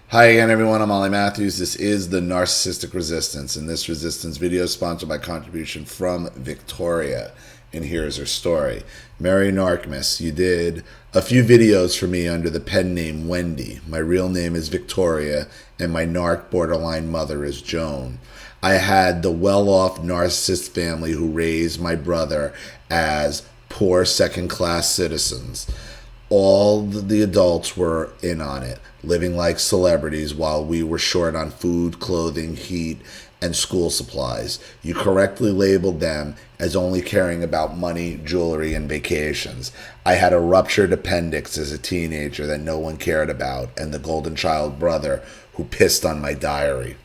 Hi again, everyone. I'm Ollie Matthews. This is the Narcissistic Resistance, and this resistance video is sponsored by contribution from Victoria. And here's her story. Mary Narcmas, you did a few videos for me under the pen name Wendy. My real name is Victoria, and my narc borderline mother is Joan. I had the well-off narcissist family who raised my brother as poor second-class citizens. All the adults were in on it, living like celebrities while we were short on food, clothing, heat, and school supplies. You correctly labeled them as only caring about money, jewelry, and vacations. I had a ruptured appendix as a teenager that no one cared about, and the golden child brother who pissed on my diary.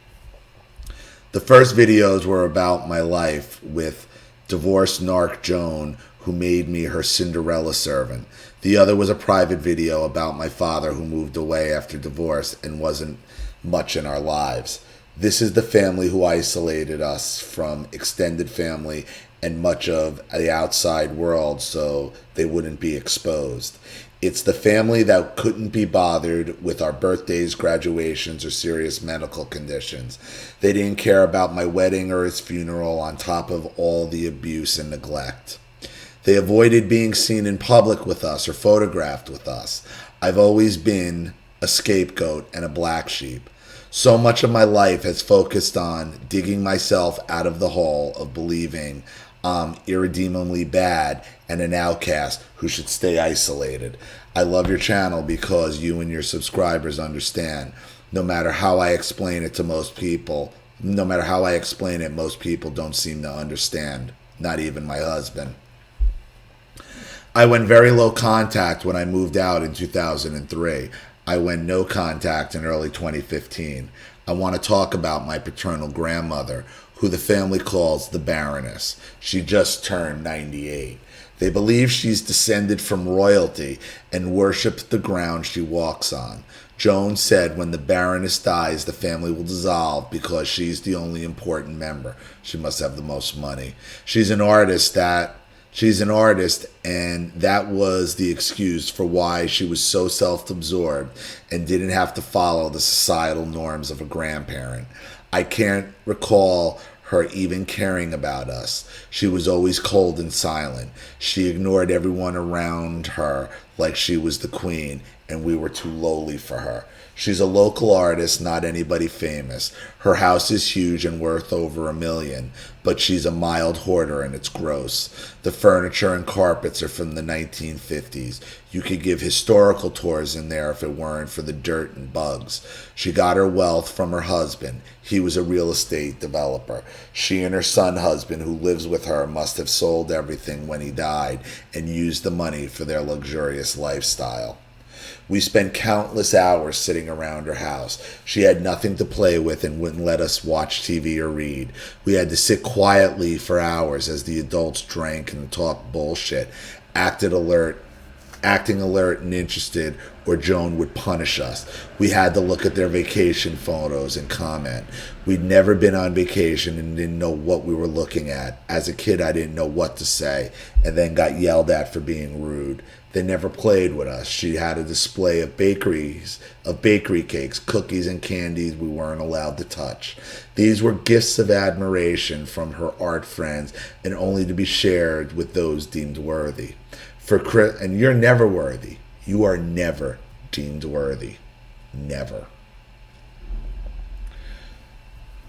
The first videos were about my life with divorced narc Joan, who made me her Cinderella servant. The other was a private video about my father who moved away after divorce and wasn't much in our lives. This is the family who isolated us from extended family and much of the outside world so they wouldn't be exposed. It's the family that couldn't be bothered with our birthdays, graduations, or serious medical conditions. They didn't care about my wedding or his funeral on top of all the abuse and neglect. They avoided being seen in public with us or photographed with us. I've always been a scapegoat and a black sheep. So much of my life has focused on digging myself out of the hole of believing I'm irredeemably bad and an outcast who should stay isolated. I love your channel because you and your subscribers understand. No matter how I explain it to most people, most people don't seem to understand. Not even my husband. I went very low contact when I moved out in 2003. I went no contact in early 2015. I want to talk about my paternal grandmother, who the family calls the Baroness. She just turned 98. They believe she's descended from royalty and worships the ground she walks on. Joan said when the Baroness dies, the family will dissolve because she's the only important member. She must have the most money. She's an artist, and that was the excuse for why she was so self-absorbed and didn't have to follow the societal norms of a grandparent. I can't recall her even caring about us. She was always cold and silent. She ignored everyone around her like she was the queen, and we were too lowly for her. She's a local artist, not anybody famous. Her house is huge and worth over $1 million, but she's a mild hoarder and it's gross. The furniture and carpets are from the 1950s. You could give historical tours in there if it weren't for the dirt and bugs. She got her wealth from her husband. He was a real estate developer. She and her son husband, who lives with her, must have sold everything when he died and used the money for their luxurious lifestyle. We spent countless hours sitting around her house. She had nothing to play with and wouldn't let us watch TV or read. We had to sit quietly for hours as the adults drank and talked bullshit, acting alert and interested, or Joan would punish us. We had to look at their vacation photos and comment. We'd never been on vacation and didn't know what we were looking at. As a kid, I didn't know what to say and then got yelled at for being rude. They never played with us. She had a display of bakery cakes, cookies, and candies we weren't allowed to touch. These were gifts of admiration from her art friends and only to be shared with those deemed worthy. And you're never worthy. You are never deemed worthy. Never.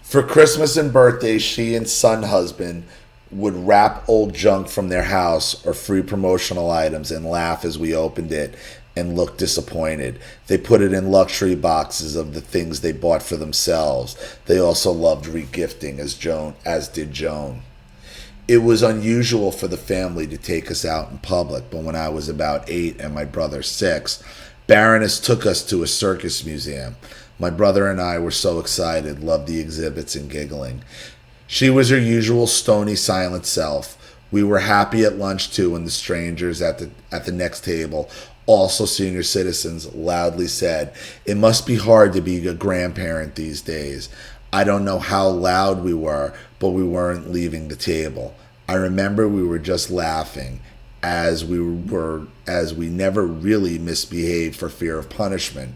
For Christmas and birthdays, she and son husband would wrap old junk from their house or free promotional items and laugh as we opened it and looked disappointed. They put it in luxury boxes of the things they bought for themselves. They also loved regifting as did Joan. It was unusual for the family to take us out in public, but when I was about 8 and my brother 6, Baroness took us to a circus museum. My brother and I were so excited, loved the exhibits and giggling. She was her usual stony, silent self. We were happy at lunch too, and the strangers at the next table, also senior citizens, loudly said, "It must be hard to be a grandparent these days." I don't know how loud we were, but we weren't leaving the table. I remember we were just laughing as we never really misbehaved for fear of punishment.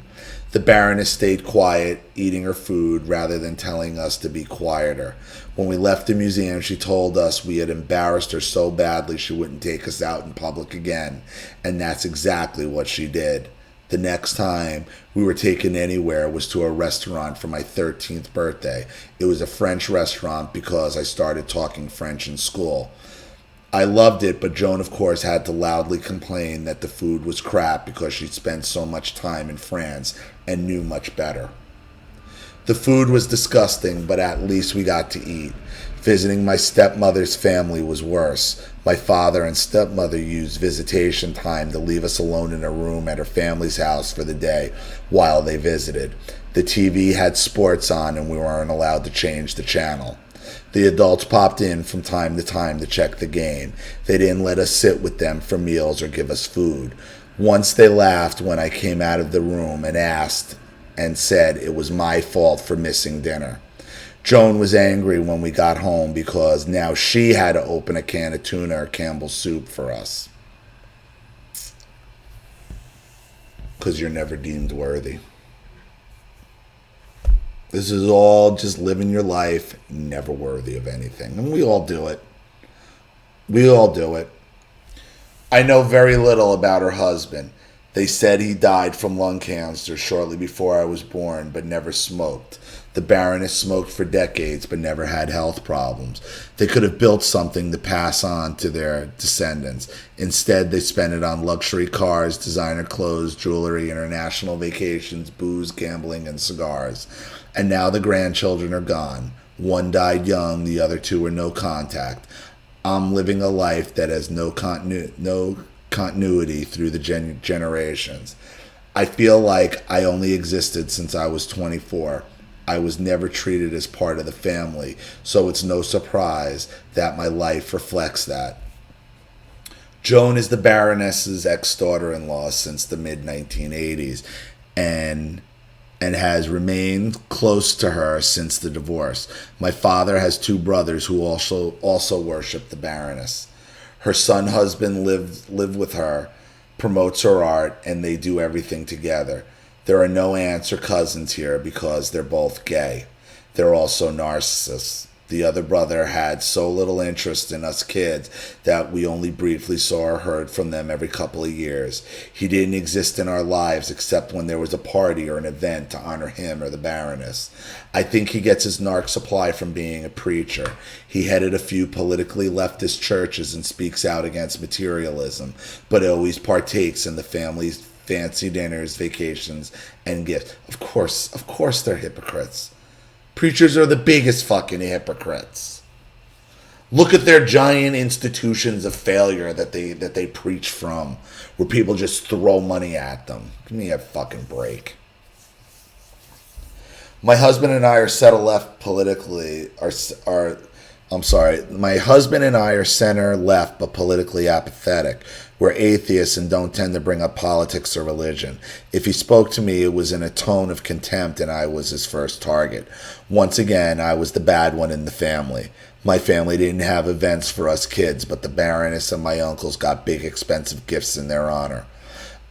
The Baroness stayed quiet, eating her food rather than telling us to be quieter. When we left the museum, she told us we had embarrassed her so badly she wouldn't take us out in public again, and that's exactly what she did. The next time we were taken anywhere was to a restaurant for my 13th birthday. It was a French restaurant because I started talking French in school. I loved it, but Joan, of course, had to loudly complain that the food was crap because she'd spent so much time in France and knew much better. The food was disgusting, but at least we got to eat. Visiting my stepmother's family was worse. My father and stepmother used visitation time to leave us alone in a room at her family's house for the day while they visited. The TV had sports on and we weren't allowed to change the channel. The adults popped in from time to time to check the game. They didn't let us sit with them for meals or give us food. Once they laughed when I came out of the room and said it was my fault for missing dinner. Joan was angry when we got home because now she had to open a can of tuna or Campbell's soup for us. Because you're never deemed worthy. This is all just living your life, never worthy of anything. And we all do it. We all do it. I know very little about her husband. They said he died from lung cancer shortly before I was born, but never smoked. The Baroness smoked for decades, but never had health problems. They could have built something to pass on to their descendants. Instead, they spent it on luxury cars, designer clothes, jewelry, international vacations, booze, gambling, and cigars. And now the grandchildren are gone. One died young, the other two are no contact. I'm living a life that has no continuity through the generations. I feel like I only existed since I was 24. I was never treated as part of the family, so it's no surprise that my life reflects that. Joan is the Baroness's ex-daughter-in-law since the mid-1980s and has remained close to her since the divorce. My father has two brothers who also worship the Baroness. Her son-husband live with her, promotes her art, and they do everything together. There are no aunts or cousins here because they're both gay. They're also narcissists. The other brother had so little interest in us kids that we only briefly saw or heard from them every couple of years. He didn't exist in our lives except when there was a party or an event to honor him or the Baroness. I think he gets his narc supply from being a preacher. He headed a few politically leftist churches and speaks out against materialism, but always partakes in the family's fancy dinners, vacations, and gifts. Of course they're hypocrites. Preachers are the biggest fucking hypocrites. Look at their giant institutions of failure that they preach from, where people just throw money at them. Give me a fucking break. My husband and I are center left politically. My husband and I are center left but politically apathetic. We're atheists and don't tend to bring up politics or religion. If he spoke to me, it was in a tone of contempt and I was his first target. Once again, I was the bad one in the family. My family didn't have events for us kids, but the Baroness and my uncles got big expensive gifts in their honor.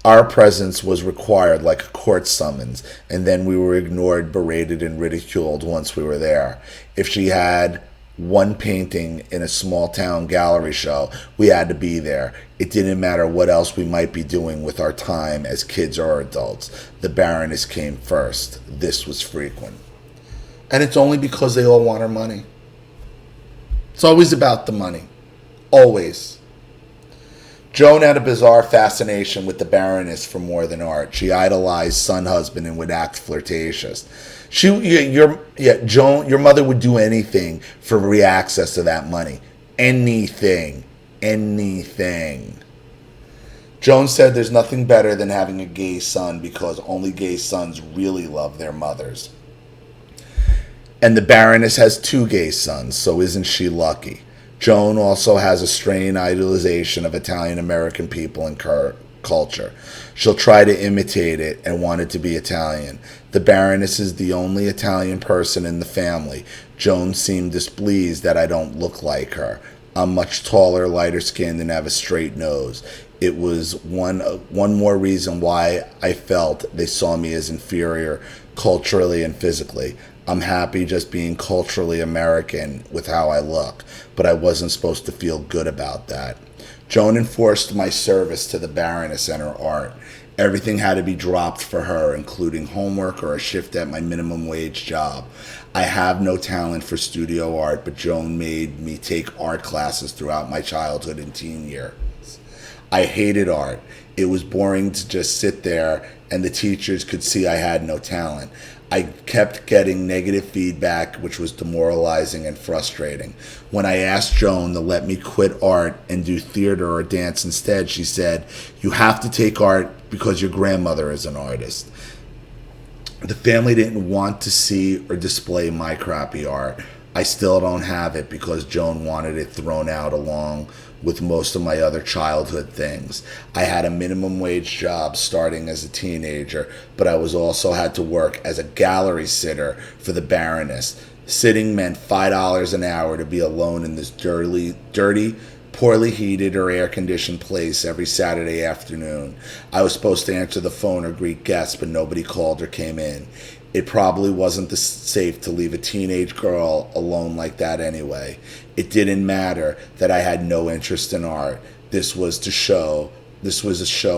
Our presence was required like a court summons, and then we were ignored, berated, and ridiculed once we were there. If she had one painting in a small town gallery show, we had to be there. It didn't matter what else we might be doing with our time as kids or adults. The Baroness came first. This was frequent. And it's only because they all want our money. It's always about the money. Always. Joan had a bizarre fascination with the Baroness for more than art. She idolized son-husband and would act flirtatious. Joan, your mother would do anything for re-access to that money. Anything. Joan said there's nothing better than having a gay son because only gay sons really love their mothers. And the Baroness has two gay sons, so isn't she lucky? Joan also has a strained idolization of Italian American people and culture. She'll try to imitate it and want it to be Italian. The Baroness is the only Italian person in the family. Joan seemed displeased that I don't look like her. I'm much taller, lighter skinned, and have a straight nose. It was one more reason why I felt they saw me as inferior culturally and physically. I'm happy just being culturally American with how I look, but I wasn't supposed to feel good about that. Joan enforced my service to the Baroness and her art. Everything had to be dropped for her, including homework or a shift at my minimum wage job. I have no talent for studio art, but Joan made me take art classes throughout my childhood and teen years. I hated art. It was boring to just sit there, and the teachers could see I had no talent. I kept getting negative feedback, which was demoralizing and frustrating. When I asked Joan to let me quit art and do theater or dance instead, she said, "You have to take art because your grandmother is an artist." The family didn't want to see or display my crappy art. I still don't have it because Joan wanted it thrown out along with most of my other childhood things. I had a minimum wage job starting as a teenager, but I was also had to work as a gallery sitter for the Baroness. Sitting meant $5 an hour to be alone in this dirty, poorly heated or air-conditioned place every Saturday afternoon. I was supposed to answer the phone or greet guests, but nobody called or came in. It probably wasn't safe to leave a teenage girl alone like that anyway. It didn't matter that I had no interest in art. This was a show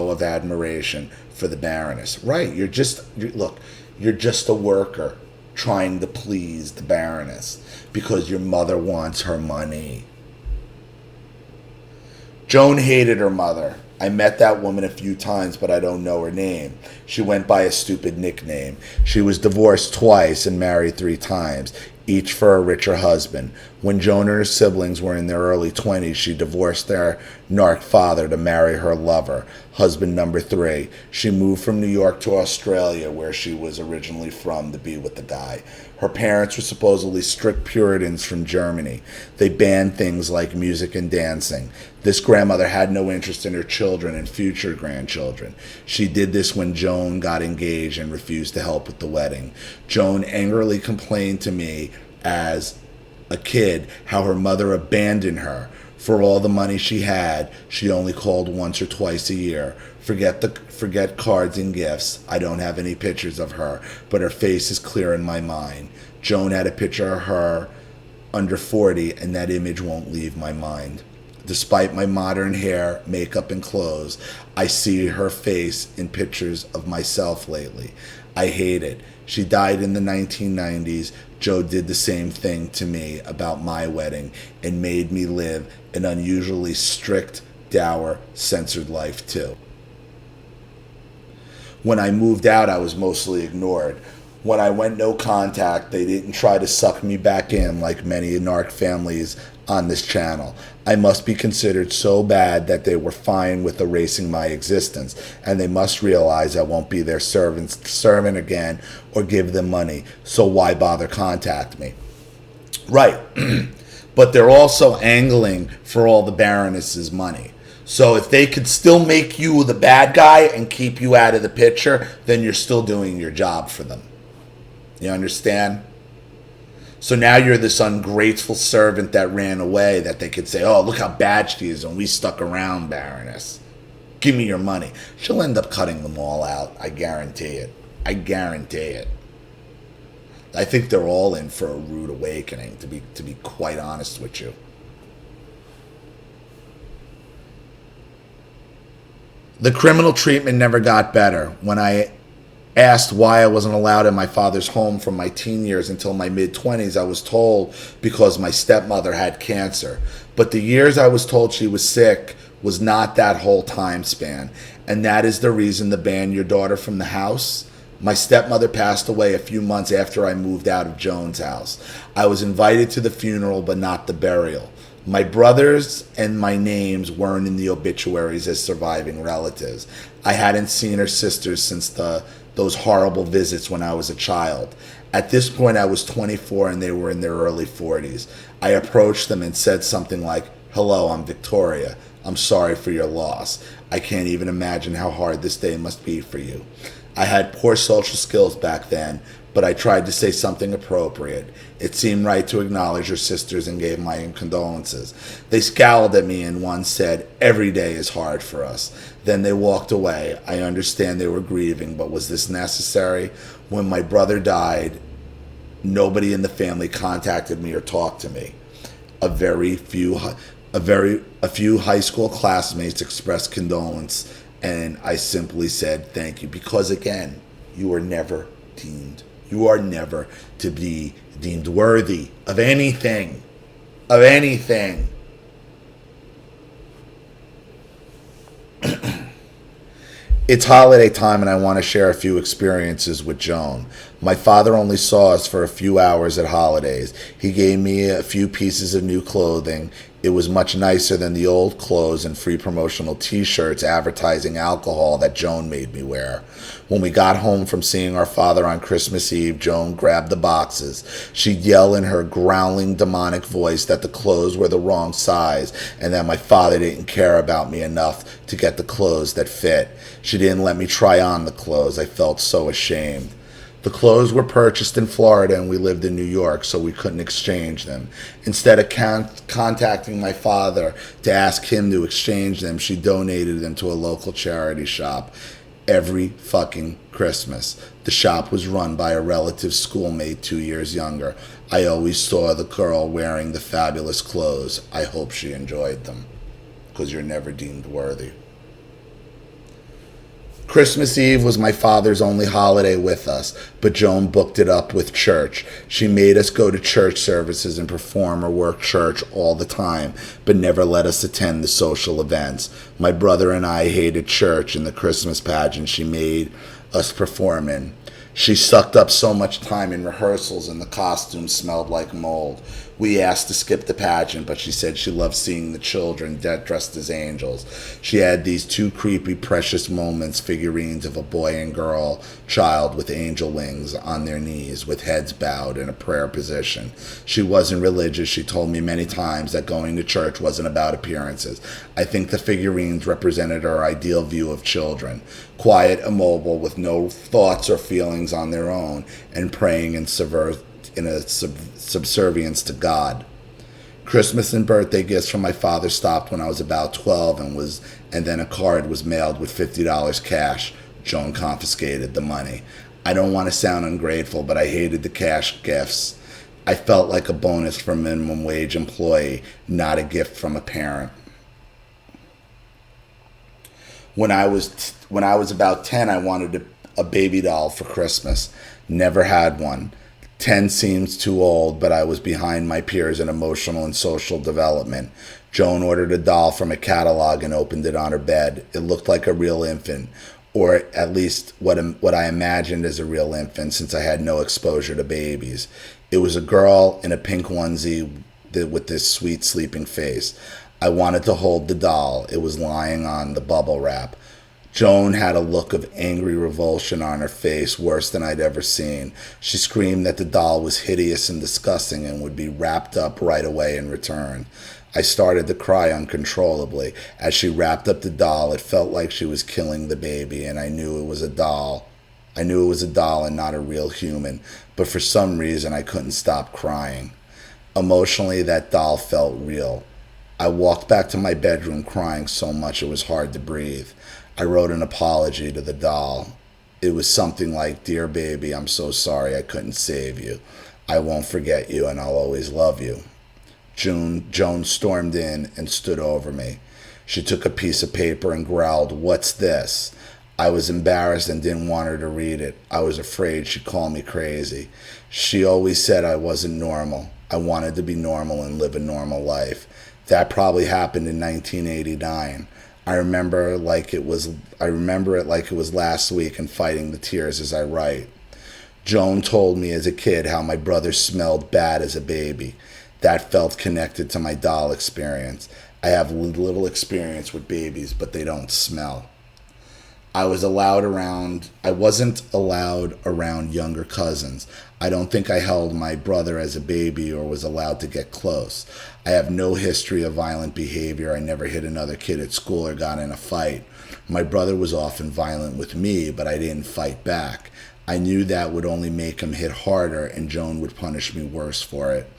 of admiration for the Baroness. Right, you're just a worker trying to please the Baroness because your mother wants her money. Joan hated her mother. I met that woman a few times, but I don't know her name. She went by a stupid nickname. She was divorced twice and married 3 times, each for a richer husband. When Joan and her siblings were in their early 20s, she divorced their narc father to marry her lover, husband number 3. She moved from New York to Australia, where she was originally from, to be with the guy. Her parents were supposedly strict Puritans from Germany. They banned things like music and dancing. This grandmother had no interest in her children and future grandchildren. She did this when Joan got engaged and refused to help with the wedding. Joan angrily complained to me as a kid how her mother abandoned her. For all the money she had, she only called once or twice a year. Forget cards and gifts. I don't have any pictures of her, but her face is clear in my mind. Joan had a picture of her under 40, and that image won't leave my mind. Despite my modern hair, makeup, and clothes, I see her face in pictures of myself lately. I hate it. She died in the 1990s. Joe did the same thing to me about my wedding and made me live an unusually strict, dour, censored life too. When I moved out, I was mostly ignored. When I went no contact, they didn't try to suck me back in like many narc families on this channel. I must be considered so bad that they were fine with erasing my existence, and they must realize I won't be their servant again or give them money, so why bother contact me? Right. But they're also angling for all the Baroness's money. So if they could still make you the bad guy and keep you out of the picture, then you're still doing your job for them. You understand? So now you're this ungrateful servant that ran away that they could say, "Oh, look how bad she is, and we stuck around, Baroness. Give me your money." She'll end up cutting them all out. I guarantee it. I guarantee it. I think they're all in for a rude awakening, to be quite honest with you. The criminal treatment never got better. When I asked why I wasn't allowed in my father's home from my teen years until my mid-20s, I was told because my stepmother had cancer. But the years I was told she was sick was not that whole time span. And that is the reason to ban your daughter from the house. My stepmother passed away a few months after I moved out of Joan's house. I was invited to the funeral, but not the burial. My brothers and my names weren't in the obituaries as surviving relatives. I hadn't seen her sisters since those horrible visits when I was a child. At this point, I was 24 and they were in their early 40s. I approached them and said something like, "Hello, I'm Victoria. I'm sorry for your loss. I can't even imagine how hard this day must be for you." I had poor social skills back then, but I tried to say something appropriate. It seemed right to acknowledge your sisters and gave my condolences. They scowled at me and one said, "Every day is hard for us." Then they walked away. I understand they were grieving, but was this necessary? When my brother died, nobody in the family contacted me or talked to me. A few high school classmates expressed condolence, and I simply said thank you because again, you are never to be deemed worthy of anything, of anything. It's holiday time and I want to share a few experiences with Joan. My father only saw us for a few hours at holidays. He gave me a few pieces of new clothing. It was much nicer than the old clothes and free promotional t-shirts advertising alcohol that Joan made me wear. When we got home from seeing our father on Christmas Eve, Joan grabbed the boxes. She'd yell in her growling demonic voice that the clothes were the wrong size and that my father didn't care about me enough to get the clothes that fit. She didn't let me try on the clothes. I felt so ashamed. The clothes were purchased in Florida and we lived in New York, so we couldn't exchange them. Instead of contacting my father to ask him to exchange them, she donated them to a local charity shop every fucking Christmas. The shop was run by a relative schoolmate 2 years younger. I always saw the girl wearing the fabulous clothes. I hope she enjoyed them, because you're never deemed worthy. Christmas Eve was my father's only holiday with us, but Joan booked it up with church. She made us go to church services and perform or work church all the time, but never let us attend the social events. My brother and I hated church and the Christmas pageant she made us perform in. She sucked up so much time in rehearsals and the costumes smelled like mold. We asked to skip the pageant, but she said she loved seeing the children dressed as angels. She had these two creepy, precious moments, figurines of a boy and girl child with angel wings on their knees, with heads bowed in a prayer position. She wasn't religious. She told me many times that going to church wasn't about appearances. I think the figurines represented her ideal view of children. Quiet, immobile, with no thoughts or feelings on their own, and praying in subservience to God. Christmas and birthday gifts from my father stopped when I was about 12 and then a card was mailed with $50 cash. Joan confiscated the money. I don't want to sound ungrateful, but I hated the cash gifts. I felt like a bonus from a minimum wage employee, not a gift from a parent. When I was about 10, I wanted a baby doll for Christmas. Never had one. 10 seems too old, but I was behind my peers in emotional and social development. Joan ordered a doll from a catalog and opened it on her bed. It looked like a real infant, or at least what I imagined as a real infant, since I had no exposure to babies. It was a girl in a pink onesie with this sweet sleeping face. I wanted to hold the doll. It was lying on the bubble wrap. Joan had a look of angry revulsion on her face, worse than I'd ever seen. She screamed that the doll was hideous and disgusting and would be wrapped up right away in return. I started to cry uncontrollably. As she wrapped up the doll, it felt like she was killing the baby, and I knew it was a doll. I knew it was a doll and not a real human, but for some reason I couldn't stop crying. Emotionally, that doll felt real. I walked back to my bedroom crying so much it was hard to breathe. I wrote an apology to the doll. It was something like, "Dear baby, I'm so sorry I couldn't save you. I won't forget you and I'll always love you." Joan stormed in and stood over me. She took a piece of paper and growled, "What's this?" I was embarrassed and didn't want her to read it. I was afraid she'd call me crazy. She always said I wasn't normal. I wanted to be normal and live a normal life. That probably happened in 1989. I remember it like it was last week and fighting the tears as I write. Joan told me as a kid how my brother smelled bad as a baby. That felt connected to my doll experience. I have little experience with babies, but they don't smell. I wasn't allowed around younger cousins. I don't think I held my brother as a baby or was allowed to get close. I have no history of violent behavior. I never hit another kid at school or got in a fight. My brother was often violent with me, but I didn't fight back. I knew that would only make him hit harder, and Joan would punish me worse for it.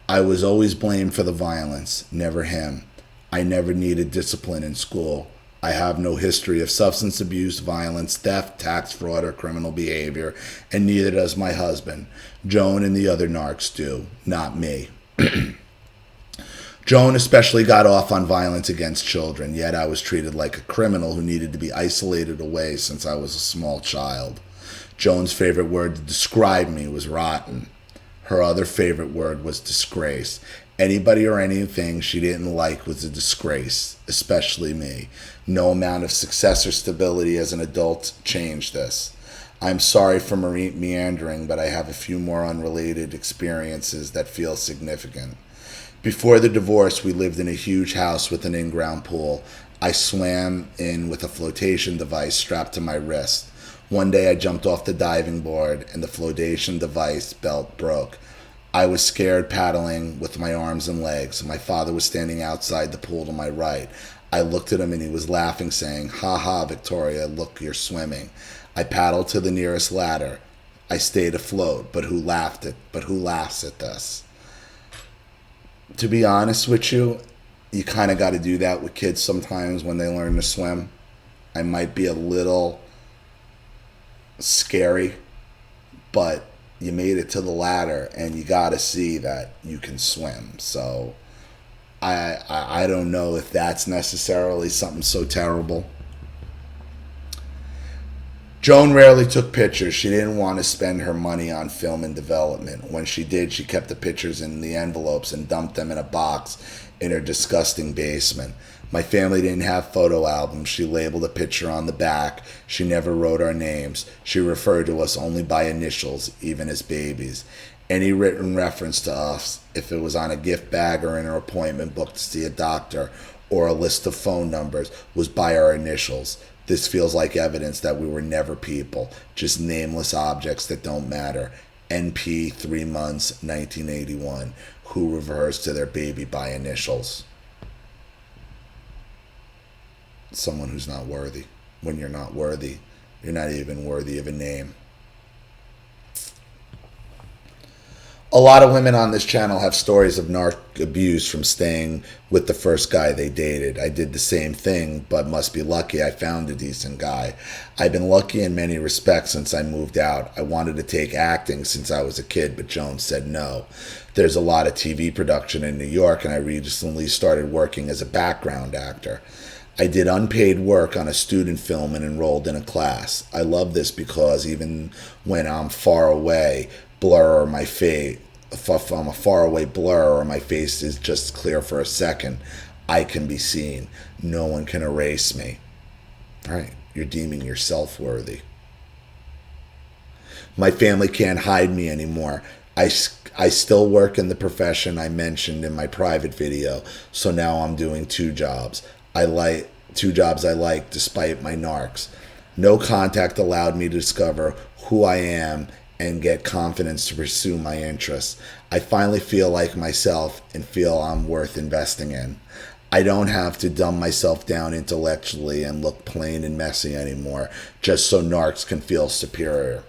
I was always blamed for the violence, never him. I never needed discipline in school. I have no history of substance abuse, violence, theft, tax fraud, or criminal behavior, and neither does my husband. Joan and the other narcs do, not me. Joan especially got off on violence against children, yet I was treated like a criminal who needed to be isolated away since I was a small child. Joan's favorite word to describe me was rotten. Her other favorite word was disgrace. Anybody or anything she didn't like was a disgrace, especially me. No amount of success or stability as an adult changed this. I'm sorry for meandering, but I have a few more unrelated experiences that feel significant. Before the divorce, we lived in a huge house with an in-ground pool. I swam in with a flotation device strapped to my wrist. One day I jumped off the diving board and the flotation device belt broke. I was scared paddling with my arms and legs. My father was standing outside the pool to my right. I looked at him and he was laughing, saying, "Ha ha, Victoria, look, you're swimming." I paddled to the nearest ladder. I stayed afloat, but who laughs at this? To be honest with you, you kind of got to do that with kids sometimes when they learn to swim. I might be a little scary, but you made it to the ladder and you got to see that you can swim. So I don't know if that's necessarily something so terrible. Joan rarely took pictures. She didn't want to spend her money on film and development. When she did, she kept the pictures in the envelopes and dumped them in a box in her disgusting basement. My family didn't have photo albums. She labeled a picture on the back. She never wrote our names. She referred to us only by initials, even as babies. Any written reference to us, if it was on a gift bag or in her appointment book to see a doctor or a list of phone numbers, was by our initials. This feels like evidence that we were never people, just nameless objects that don't matter. NP 3 months, 1981. Who refers to their baby by initials? Someone who's not worthy. When you're not worthy, you're not even worthy of a name. A lot of women on this channel have stories of narc abuse from staying with the first guy they dated. I did the same thing, but must be lucky I found a decent guy. I've been lucky in many respects since I moved out. I wanted to take acting since I was a kid, but Jones said no. There's a lot of TV production in New York, and I recently started working as a background actor. I did unpaid work on a student film and enrolled in a class. I love this because even when I'm far away, blur or my face, if I'm a faraway blur or my face is just clear for a second, I can be seen. No one can erase me. All right, you're deeming yourself worthy. My family can't hide me anymore. I still work in the profession I mentioned in my private video, so now I'm doing two jobs. I like despite my narcs. No contact allowed me to discover who I am and get confidence to pursue my interests. I finally feel like myself and feel I'm worth investing in. I don't have to dumb myself down intellectually and look plain and messy anymore just so narcs can feel superior.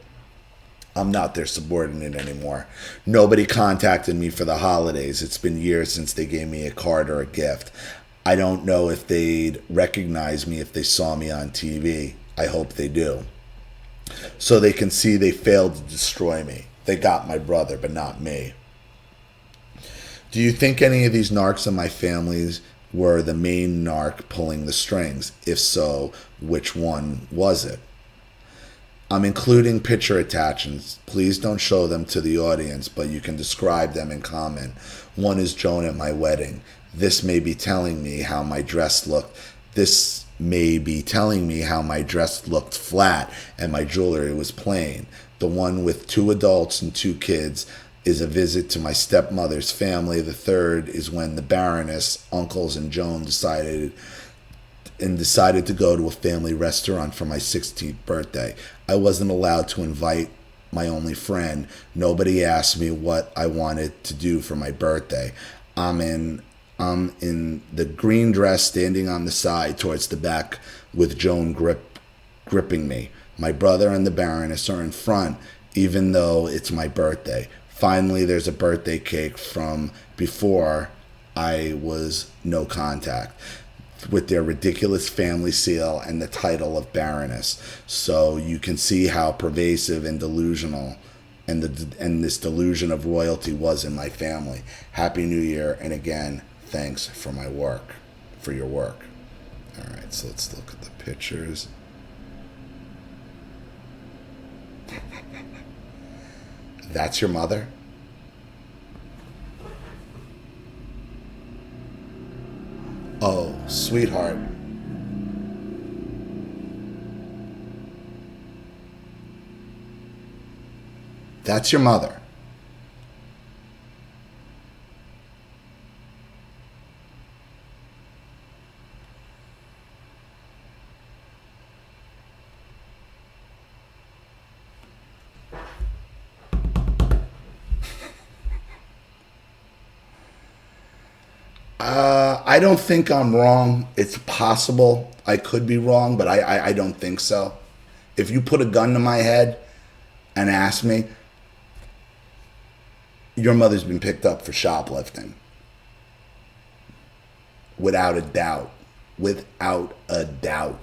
I'm not their subordinate anymore. Nobody contacted me for the holidays. It's been years since they gave me a card or a gift. I don't know if they'd recognize me if they saw me on TV. I hope they do. So they can see they failed to destroy me. They got my brother, but not me. Do you think any of these narcs in my families were the main narc pulling the strings? If so, which one was it? I'm including picture attachments. Please don't show them to the audience, but you can describe them and comment. One is Joan at my wedding. This may be telling me how my dress looked. This may be telling me how my dress looked flat and my jewelry was plain. The one with 2 adults and 2 kids is a visit to my stepmother's family. The third is when the Baroness, uncles, and Joan decided and decided to go to a family restaurant for my 16th birthday. I wasn't allowed to invite my only friend. Nobody asked me what I wanted to do for my birthday. I'm in the green dress, standing on the side towards the back with Joan gripping me. My brother and the Baroness are in front, even though it's my birthday. Finally, there's a birthday cake from before I was no contact, with their ridiculous family seal and the title of Baroness. So you can see how pervasive and delusional and this delusion of royalty was in my family. Happy New Year, and again, thanks for your work. All right, so let's look at the pictures. That's your mother? Oh, sweetheart. That's your mother. I don't think I'm wrong. It's possible I could be wrong, but I don't think so. If you put a gun to my head and ask me, your mother's been picked up for shoplifting. Without a doubt. Without a doubt.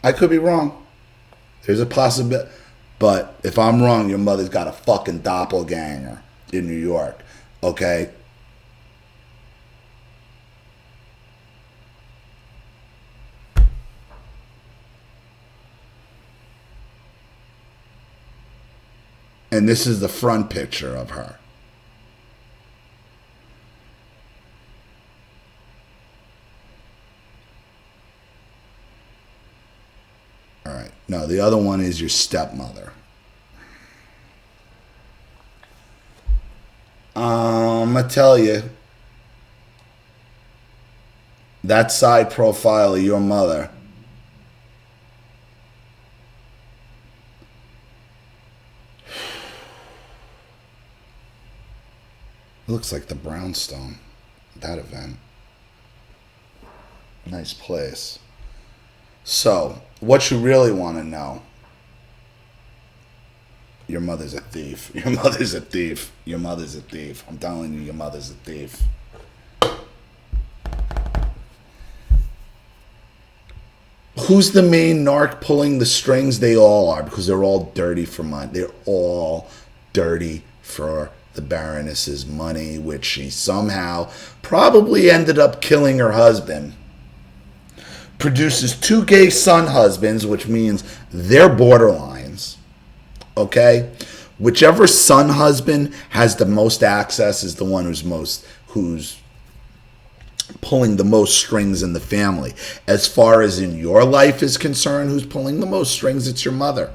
I could be wrong. There's a possibility. But if I'm wrong, your mother's got a fucking doppelganger in New York. Okay? And this is the front picture of her. All right. No, the other one is your stepmother. I'm going to tell you, that side profile of your mother looks like the brownstone, that event. Nice place. So, what you really want to know, your mother's a thief. Your mother's a thief. Your mother's a thief. I'm telling you, your mother's a thief. Who's the main narc pulling the strings? They all are, because they're all dirty for money. They're all dirty for the Baroness's money, which she somehow probably ended up killing her husband. Produces 2 gay son husbands, which means they're borderlines. Okay? Whichever son husband has the most access is the one who's pulling the most strings in the family. As far as in your life is concerned, who's pulling the most strings? It's your mother.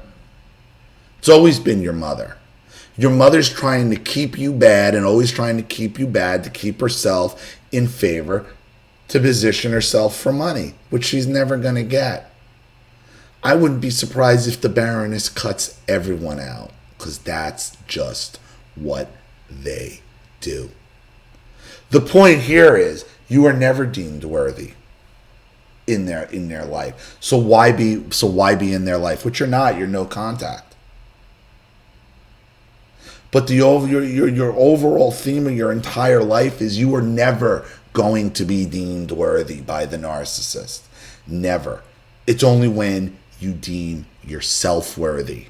It's always been your mother. Your mother's trying to keep you bad and always trying to keep you bad to keep herself in favor, to position herself for money, which she's never going to get. I wouldn't be surprised if the Baroness cuts everyone out, because that's just what they do. The point here is you are never deemed worthy in their life. So why be in their life? Which you're not. You're no contact. But your overall theme of your entire life is you are never going to be deemed worthy by the narcissist. Never. It's only when you deem yourself worthy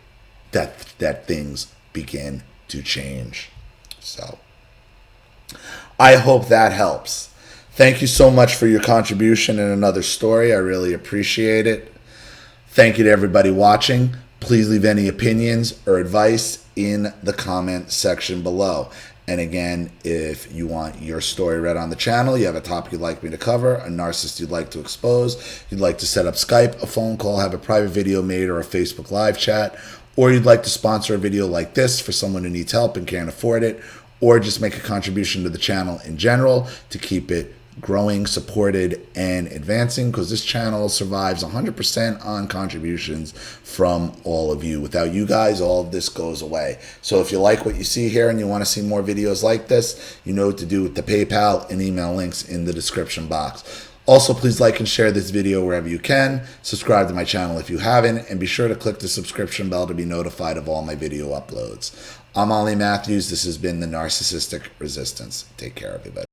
that things begin to change. So, I hope that helps. Thank you so much for your contribution in another story. I really appreciate it. Thank you to everybody watching. Please leave any opinions or advice in the comment section below. And again, if you want your story read on the channel, you have a topic you'd like me to cover, a narcissist you'd like to expose, you'd like to set up Skype, a phone call, have a private video made, or a Facebook live chat, or you'd like to sponsor a video like this for someone who needs help and can't afford it, or just make a contribution to the channel in general to keep it growing, supported, and advancing, because this channel survives 100% on contributions from all of you. Without you guys, all of this goes away. So if you like what you see here and you want to see more videos like this, you know what to do with the PayPal and email links in the description box. Also, please like and share this video wherever you can. Subscribe to my channel if you haven't, and be sure to click the subscription bell to be notified of all my video uploads. I'm Ollie Matthews. This has been the Narcissistic Resistance. Take care, everybody.